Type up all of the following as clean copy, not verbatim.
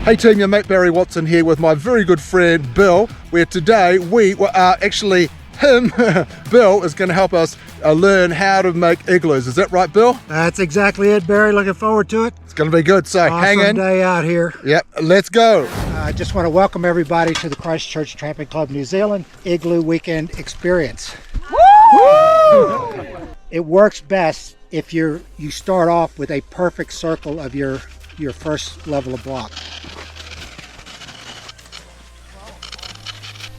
Hey team, your mate Barry Watson here with my very good friend Bill, where today we are actually Bill is going to help us learn how to make igloos. Is that right, Bill? That's exactly it, Barry. Looking forward to it. It's going to be good, so hang in. Awesome day out here. Yep, let's go. I just want to welcome everybody to the Christchurch Tramping Club New Zealand Igloo Weekend Experience. Woo! It works best if you start off with a perfect circle of your first level of block.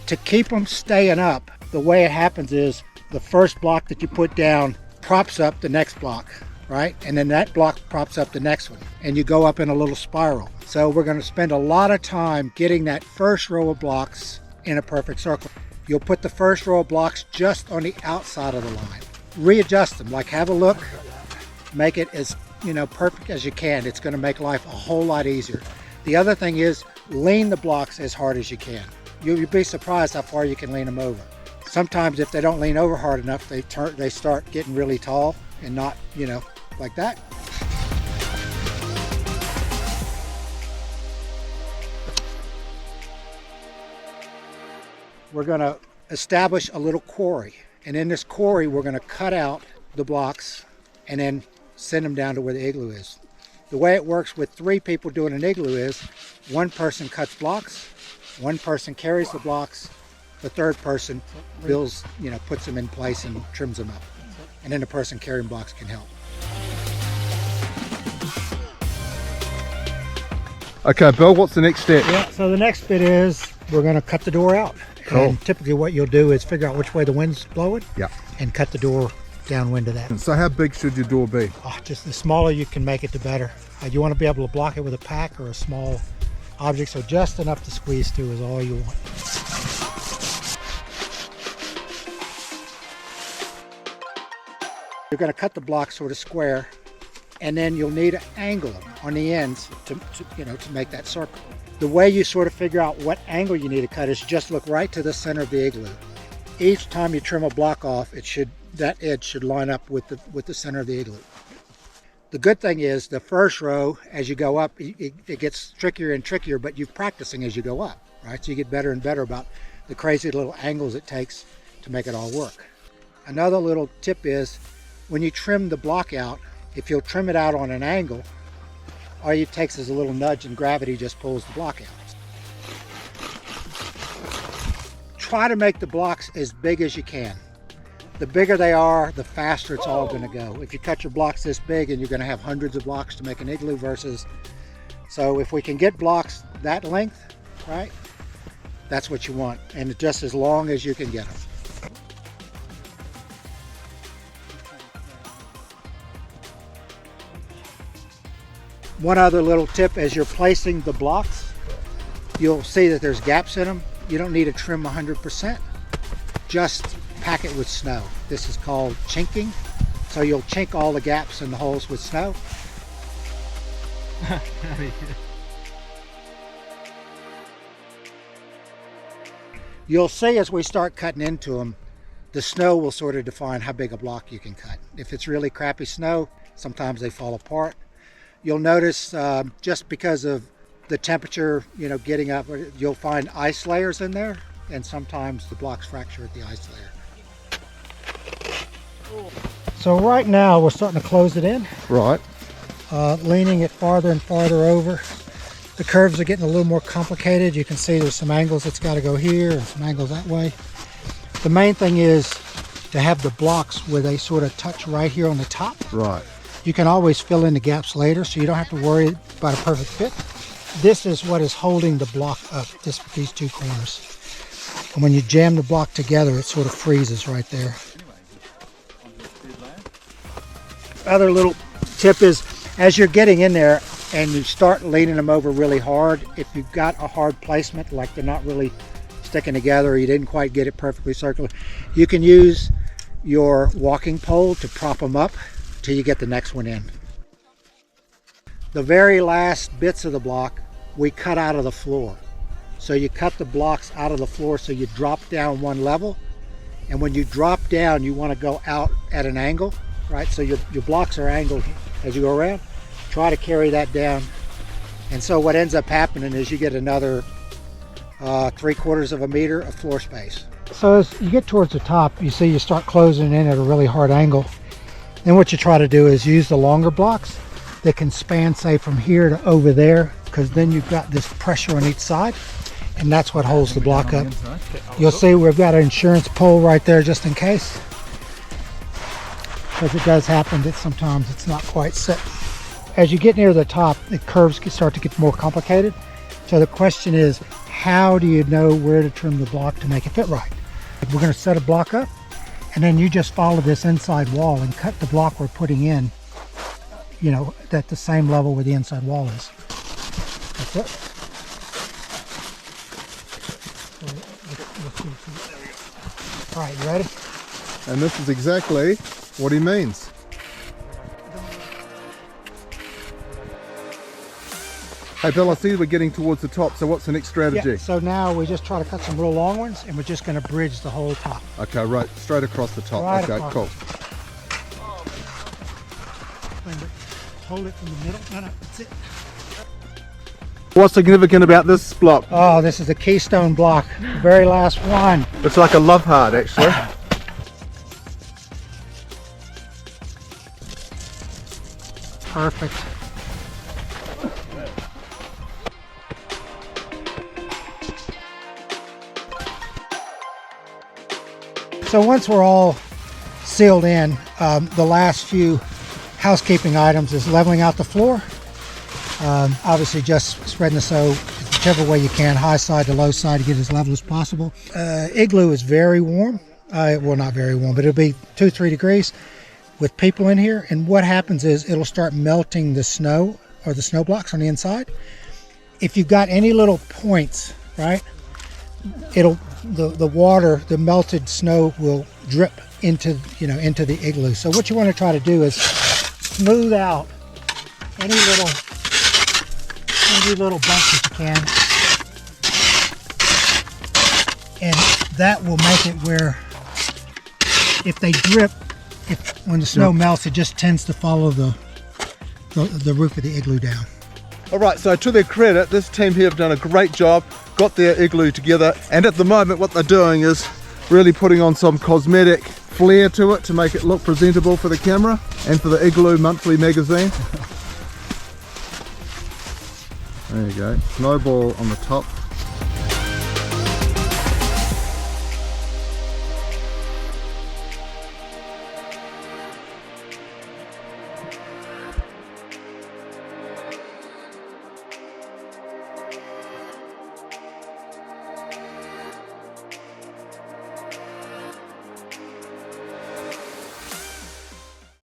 To keep them staying up, the way it happens is the first block that you put down props up the next block, right? And then that block props up the next one, and you go up in a little spiral. So we're going to spend a lot of time getting that first row of blocks in a perfect circle. You'll put the first row of blocks just on the outside of the line. Readjust them, like have a look, make it as perfect as you can. It's going to make life a whole lot easier. The other thing is lean the blocks as hard as you can. You'll be surprised how far you can lean them over. Sometimes if they don't lean over hard enough, they start getting really tall and not, like that. We're going to establish a little quarry. And in this quarry, we're going to cut out the blocks and then send them down to where the igloo is. The way it works with 3 people doing an igloo is one person cuts blocks, one person carries the blocks, the third person builds, puts them in place and trims them up. And then the person carrying blocks can help. Okay, Bill, what's the next step? Yeah, so the next bit is we're going to cut the door out. Cool. And typically what you'll do is figure out which way the wind's blowing. Yeah. And cut the door downwind of that. And so how big should your door be? Oh, just the smaller you can make it, the better. You want to be able to block it with a pack or a small object, so just enough to squeeze through is all you want. You're going to cut the block sort of square, and then you'll need to angle them on the ends to make that circle. The way you sort of figure out what angle you need to cut is just look right to the center of the igloo. Each time you trim a block off, that edge should line up with the center of the igloo. The good thing is the first row, as you go up, it gets trickier and trickier, but you're practicing as you go up, right? So you get better and better about the crazy little angles it takes to make it all work. Another little tip is when you trim the block out, if you'll trim it out on an angle, all it takes is a little nudge and gravity just pulls the block out. Try to make the blocks as big as you can. The bigger they are, the faster it's all going to go. If you cut your blocks this big and you're going to have hundreds of blocks to make an igloo so if we can get blocks that length, right, that's what you want, and just as long as you can get them. One other little tip, as you're placing the blocks, you'll see that there's gaps in them. You don't need to trim 100%. Just pack it with snow. This is called chinking. So you'll chink all the gaps and the holes with snow. You'll see as we start cutting into them, the snow will sort of define how big a block you can cut. If it's really crappy snow, sometimes they fall apart. You'll notice just because of the temperature, getting up, you'll find ice layers in there, and sometimes the blocks fracture at the ice layer. So right now we're starting to close it in. Right. Leaning it farther and farther over. The curves are getting a little more complicated. You can see there's some angles that's got to go here and some angles that way. The main thing is to have the blocks where they sort of touch right here on the top. Right. You can always fill in the gaps later, so you don't have to worry about a perfect fit. This is what is holding the block up, these 2 corners. And when you jam the block together, it sort of freezes right there. Other little tip is, as you're getting in there and you start leaning them over really hard, if you've got a hard placement, like they're not really sticking together or you didn't quite get it perfectly circular, you can use your walking pole to prop them up till you get the next one in. The very last bits of the block we cut out of the floor. So you cut the blocks out of the floor so you drop down one level, and when you drop down you want to go out at an angle, right? So your blocks are angled as you go around. Try to carry that down And so what ends up happening is you get another 3/4 of a meter of floor space. So as you get towards the top, you see you start closing in at a really hard angle. Then what you try to do is use the longer blocks that can span, say, from here to over there, because then you've got this pressure on each side, and that's what holds the block up. You'll see we've got an insurance pole right there just in case, because it does happen that sometimes it's not quite set. As you get near the top, the curves start to get more complicated. So the question is, how do you know where to trim the block to make it fit right? We're going to set a block up, and then you just follow this inside wall and cut the block we're putting in, you know, at the same level where the inside wall is. That's it. All right, you ready? And this is exactly what he means. Hey Bill, I see we're getting towards the top, so what's the next strategy? Yeah, so now we just try to cut some real long ones, and we're just going to bridge the whole top. Okay, right, straight across the top. Right okay, across. cool. Hold it from the middle. No, that's it. What's significant about this block? Oh, this is the keystone block, the very last one. It's like a love heart, actually. Perfect. So once we're all sealed in, the last few housekeeping items is leveling out the floor. Obviously just spreading the snow whichever way you can, high side to low side, to get as level as possible. IGLOO is very warm. Well, not very warm, but it'll be 2-3 degrees with people in here. And what happens is it'll start melting the snow or the snow blocks on the inside. If you've got any little points, right, the water, the melted snow will drip into, you know, into the IGLOO. So what you want to try to do is smooth out any little bumps that you can, and that will make it where if they drip, when the snow melts, it just tends to follow the roof of the IGLOO down. All right, so to their credit, this team here have done a great job, got their IGLOO together, and at the moment what they're doing is really putting on some cosmetic flair to it to make it look presentable for the camera and for the IGLOO monthly magazine. There you go, snowball on the top.